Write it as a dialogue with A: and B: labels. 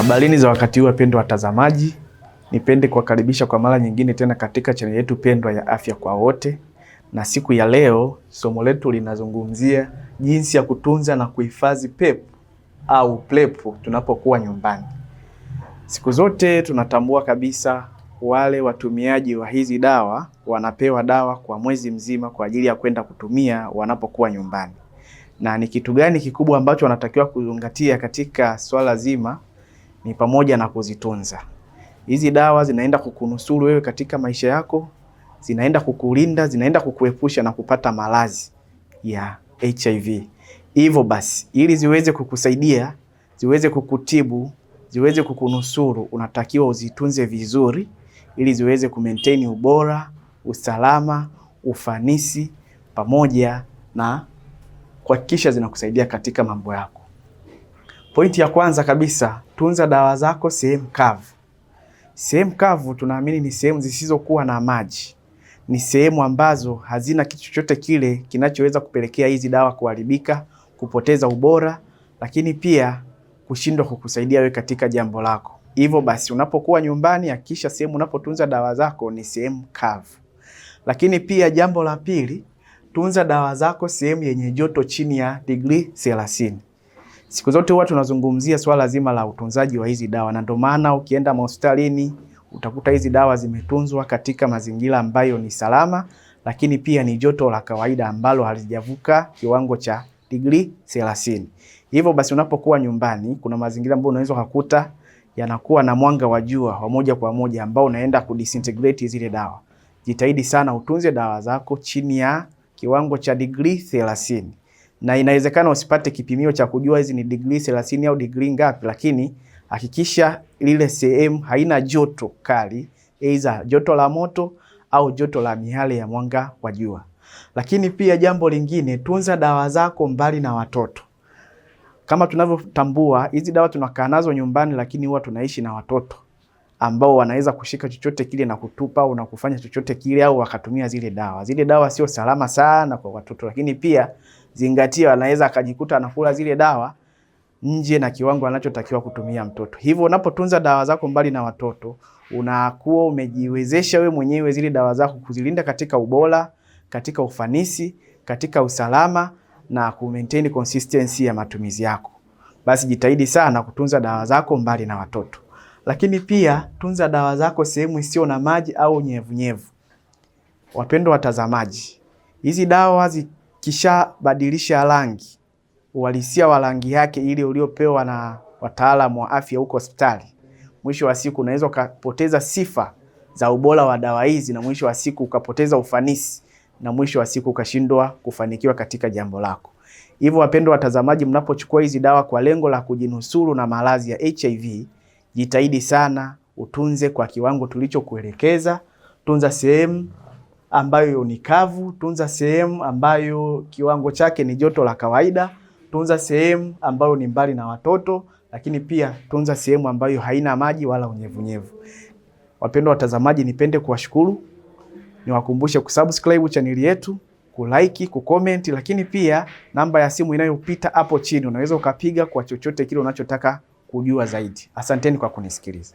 A: Habarini za wakati huu wapendwa watazamaji, nipende kuwakaribisha kwa mara nyingine tena katika channel yetu pendwa ya Afya kwa Wote. Na siku ya leo somo letu linazungumzia jinsi ya kutunza na kuhifadhi PEP au PrEP tunapokuwa nyumbani. Siku zote tunatambua kabisa wale watumiaji wa hizi dawa wanapewa dawa kwa mwezi mzima kwa ajili ya kwenda kutumia wanapokuwa nyumbani. Na ni kitu gani kikubwa ambacho wanatakiwa kuzingatia katika swala zima? Ni pamoja na kuzitunza. Hizi dawa zinaenda kukunusuru wewe katika maisha yako, zinaenda kukulinda, zinaenda kukuepusha na kupata maradhi ya HIV. Hivyo basi, ili ziweze kukusaidia, ziweze kukutibu, ziweze kukunusuru, unatakiwa uzitunze vizuri ili ziweze kumaintain ubora, usalama, ufanisi pamoja na kuhakikisha zinakusaidia katika mambo yako. Pointi ya kwanza kabisa, tunza dawa zako sehemu kavu. Sehemu kavu tunaamini ni sehemu zisizokuwa na maji. Ni sehemu ambazo hazina kitu chochote kile kinachoweza kupelekea hizi dawa kuharibika, kupoteza ubora, lakini pia kushindwa kukusaidia wewe katika jambo lako. Hivyo basi unapokuwa nyumbani hakikisha sehemu unapotunza dawa zako ni sehemu kavu. Lakini pia jambo la pili, tunza dawa zako sehemu yenye joto chini ya degree 30. Siku zote huwa tunazungumzia swala zima la utunzaji wa hizi dawa, na ndio maana ukienda hospitalini utakuta hizi dawa zimetunzwa katika mazingira ambayo ni salama, lakini pia ni joto la kawaida ambalo halijavuka kiwango cha degree 30. Hivyo basi unapokuwa nyumbani kuna mazingira ambayo unaweza kukuta yanakuwa na mwanga wa jua wa moja kwa moja ambao unaenda kudisintegrate zile dawa. Jitahidi sana utunze dawa zako chini ya kiwango cha degree 30. Na inawezekana usipate kipimio cha kujua hizi ni degree 30 au degree ngapi, lakini hakikisha lile sehemu haina joto kali, aidha joto la moto au joto la miale ya mwanga wa jua. Lakini pia jambo lingine, tunza dawa zako mbali na watoto. Kama tunavyotambua hizi dawa tunakaa nazo nyumbani, lakini huwa tunaishi na watoto ambao wanaweza kushika chochote kile na kutupa au na kufanya chochote kile au wakatumia zile dawa. Zile dawa sio salama sana kwa watoto, lakini pia zingatia anaweza akajikuta anakula zile dawa nje na kiwango anachotakiwa kutumia mtoto. Hivyo unapotunza dawa zako mbali na watoto, unakuwa umejiwezesha wewe mwenyewe zile dawa zako kuzilinda katika ubora, katika ufanisi, katika usalama na ku-maintain consistency ya matumizi yako. Basi jitahidi sana kutunza dawa zako mbali na watoto. Lakini pia tunza dawa zako sehemu isiyo na maji au nyevunyevu. Wapendwa watazamaji, hizi dawa zikishabadilisha rangi, uhalisia wa rangi yake ile uliopewa na wataalamu wa afya huko hospitali, mwisho wa siku unaweza ukapoteza sifa za ubora wa dawa hizi, na mwisho wa siku ukapoteza ufanisi, na mwisho wa siku ukashindwa kufanikiwa katika jambo lako. Hivyo wapendwa watazamaji, mnapochukua hizi dawa kwa lengo la kujinusuru na maradhi ya HIV, jitahidi sana utunze kwa kiwango tulichokuelekeza. Tunza sehemu ambayo ni kavu, tunza sehemu ambayo kiwango chake ni joto la kawaida, tunza sehemu ambayo ni mbali na watoto, lakini pia tunza sehemu ambayo haina maji wala unyevunyevu. Wapendwa watazamaji, nipende kuwashukuru, niwakumbushe kusubscribe channel yetu, kulike, kucomment, lakini pia namba ya simu inayopita hapo chini unaweza ukapiga kwa chochote kile unachotaka kujua zaidi. Asanteni kwa kunisikiliza.